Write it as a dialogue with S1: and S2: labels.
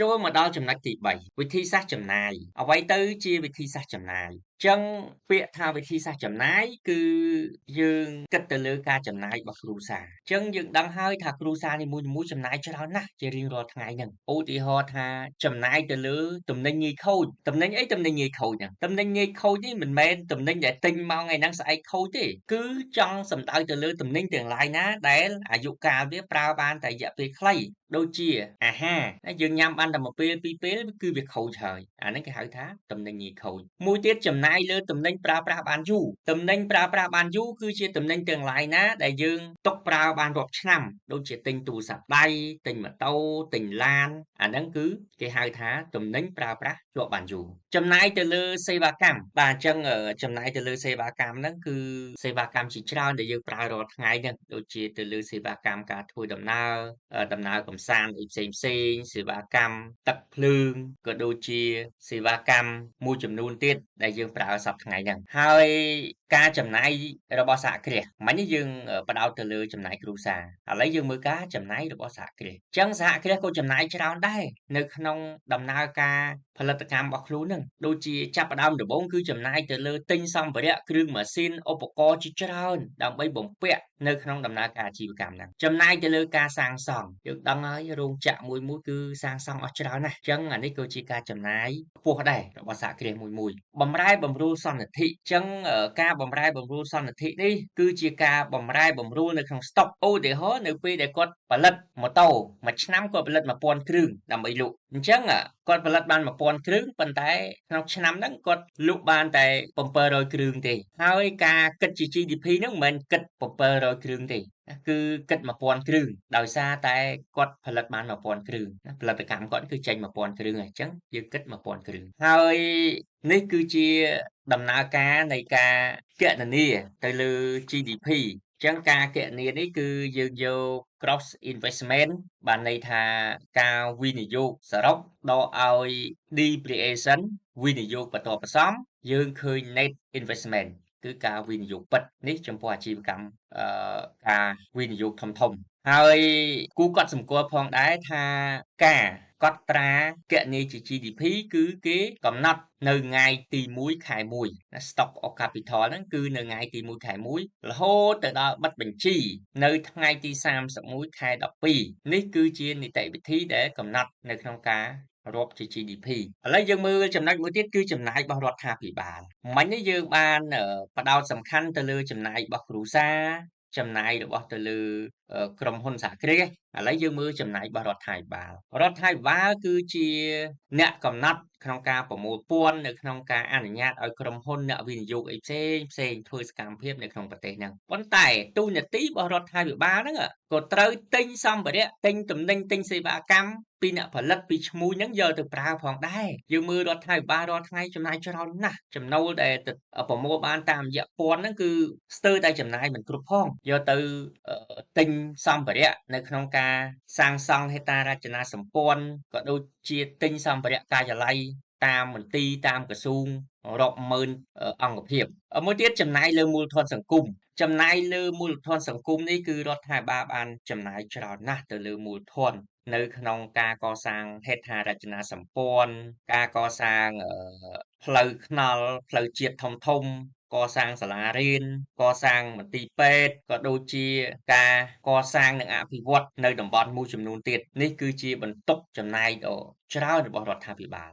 S1: ចូលមកដល់ចំណុចទី3វិធីសាស្ត្រចំណាយអ្វីទៅជាវិធីសាស្ត្រចំណាយចឹងពាក្យថាវិធីសាស្ត្រចំណាយគឺយើងគិតទៅលើការចំណាយរបស់គ្រួសារចឹងយើងដឹងហើយថាគ្រួសារនីមួយៗចំណាយច្រើនណាស់ជារៀងរាល់ថ្ងៃហ្នឹងឧទាហរណ៍ថាចំណាយទៅលើទំនិញងាយខូចទំនិញអីទំនិញងាយខូចហ្នឹងទំនិញងាយខូចនេះមិនមែនទំនិញដែលទិញមកថ្ងៃហ្នឹងស្អែកខូចទេគឺចង់សំដៅទៅលើទំនិញទាំងឡាយណាដែលអាយុកាលវាប្រើបានតែរយៈពេលខ្លីដូចជាអាហារយើងញ៉ាំបានតែមួយពេលពីរពេលគឺវាខូចហើយអាហ្នឹងគេហៅថាទំនិញងាយខូចមួយទៀតចំណាយលើទំនិញប្រើប្រាស់បានយូរទំនិញប្រើប្រាស់បានយូរគឺជាទំនិញទាំងឡាយណាដែលយើងទុកប្រើបានរាប់ឆ្នាំដូចជាទិញទូរស័ព្ទដៃទិញម៉ូតូទិញឡានអាហ្នឹងគឺគេហៅថាទំនិញប្រើប្រាស់ជាប់បានយូរចំណាយទៅលើសេវាកម្មបាទអញ្ចឹងចំណាយទៅលើសេវាកម្មហ្នឹងគឺសេវាកម្មជាច្រើនដែលយើងប្រើរាល់ថ្ងៃហ្នឹងដូចជាទៅលើសេវាកម្មការធ្វើដំណើរកម្សាន្តអីផ្សេងសេវាកម្មទឹកភ្លើងក៏ដូចជាសេវាកម្មមួយចំនួនទៀតដែលយើងប្រើសប្តាហ៍ថ្ងៃហ្នឹងហើយការចំណាយរបស់សហគ្រាសមិញយើងផ្ដោតទៅលើចំណាយគ្រួសារឥឡូវយើងមើលការចំណាយរបស់សហគ្រាសអញ្ចឹងសហគ្រាសក៏ចំណាយច្រើនដែរនៅក្នុងដំណើរការផលិតកម្មរបស់ខ្លួននឹងដូចជាចាប់ផ្ដើមដំបូងគឺចំណាយទៅលើទិញសម្ភារៈគ្រឿងម៉ាស៊ីនឧបករណ៍ជាច្រើនដើម្បីបំពាក់នៅក្នុងដំណើរការអាជីវកម្មហ្នឹងចំណាយទៅលើការសាងសង់យើងដឹងហើយរោងចក្រមួយគឺសាងសង់អស់ច្រើនណាស់អញ្ចឹងអានេះក៏ជាការចំណាយខ្ពស់ដែររបស់សហគ្រាសមួយបំរែបំរួលសន្និធិអញ្ចឹងការបំរែបំរួលសន្និធិនេះគឺជាការបំរែបំរួលនៅក្នុងស្តុកឧទាហរណ៍នៅពេលដែលគាត់ផលិតម៉ូតូមួយឆ្នាំគាត់ផលិត1000គ្រឿងដើម្បីលក់អញ្ចឹងគាត់ផលិតបាន1000គ្រឿងប៉ុន្តែក្នុងឆ្នាំហ្នឹងគាត់លក់បានតែ700គ្រឿងទេហើយការគិតជា GDP ហ្នឹងមិនមែនគិត700គ្រឿងទេគឺគិត1000គ្រឿងដោយសារតែគាត់ផលិតបាន1000គ្រឿងផលិតកម្មគាត់គឺចេញ1000គ្រឿងអញ្ចឹងយើងគិត1000គ្រឿងហើយនេះគឺជាដំណើរការនៃការគណនាទៅលើ GDP អញ្ចឹងការគណនានេះគឺយើងយក Gross Investment បានន័យថាការវិនិយោគសរុបដកឲ្យ Depreciation វិនិយោគបន្តបន្សំយើងឃើញ Net Investment គឺការវិនិយោគពិតនេះចំពោះអាជីវកម្មការវិនិយោគធំហើយគូកត់សម្គាល់ផងដែរថាការកត់ត្រាគណនាជា GDP គឺគេកំណត់នៅថ្ងៃទី1ខែ1 Stock of Capital ហ្នឹងគឺនៅថ្ងៃទី1ខែ1រហូតទៅដល់បិទបញ្ជីនៅថ្ងៃទី31ខែ12នេះគឺជានីតិវិធីដែលកំណត់នៅក្នុងការរាប់ជា GDP ឥឡូវយើងមើលចំណុចមួយទៀតគឺចំណាយរបស់រដ្ឋាភិបាលមិញនេះយើងបានផ្ដោតសំខាន់ទៅលើចំណាយរបស់គ្រួសារចំណាយរបស់ទៅលើក្រុមហ៊ុនសហគ្រាសឥឡូវយើងមើលចំណាយរបស់រដ្ឋាភិបាលគឺជាអ្នកកំណត់ក្នុងការប្រមូលពន្ធនៅក្នុងការអនុញ្ញាតឲ្យក្រុមហ៊ុនអ្នកវិនិយោគអីផ្សេងធ្វើសកម្មភាពនៅក្នុងប្រទេសហ្នឹងប៉ុន្តែទូនាទីរបស់រដ្ឋាភិបាលហ្នឹងក៏ត្រូវទិញសម្ភារៈទិញទំនិញទិញសេវាកម្មពីអ្នកផលិតពីឈ្មួញហ្នឹងយកទៅប្រើផងដែរយើងមើលរដ្ឋាភិបាលរាល់ថ្ងៃចំណាយច្រើនណាស់ចំណូលដែលប្រមូលបានតាមរយៈពន្ធហ្នឹងគឺស្ទើរតែចំណាយមិនគ្រប់ផងយកទៅទិញសម្ភារៈនៅក្នុងការសាងសង់ហេដ្ឋារចនាសម្ព័ន្ធក៏ដូចជាទិញសម្ភារៈការិយាល័យតាមមន្ទីរតាមក្រសួងរាប់ម៉ឺនអង្គភាពមួយទៀតចំណាយលើមូលធនសង្គមចំណាយលើមូលធនសង្គមនេះគឺរដ្ឋាភិបាលបានចំណាយច្រើនណាស់ទៅលើមូលធននៅក្នុងការកសាងហេដ្ឋារចនាសម្ព័ន្ធការកសាងផ្លូវថ្នល់ផ្លូវជាតិធំកសាងសាលារៀនកសាងមន្ទីរពេទ្យក៏ដូចជាការកសាងនិងអភិវឌ្ឍនៅតំបន់មួយចំនួនទៀតនេះគឺជាបន្ទុកចំណាយដ៏ច្រើនរបស់រដ្ឋាភិបាល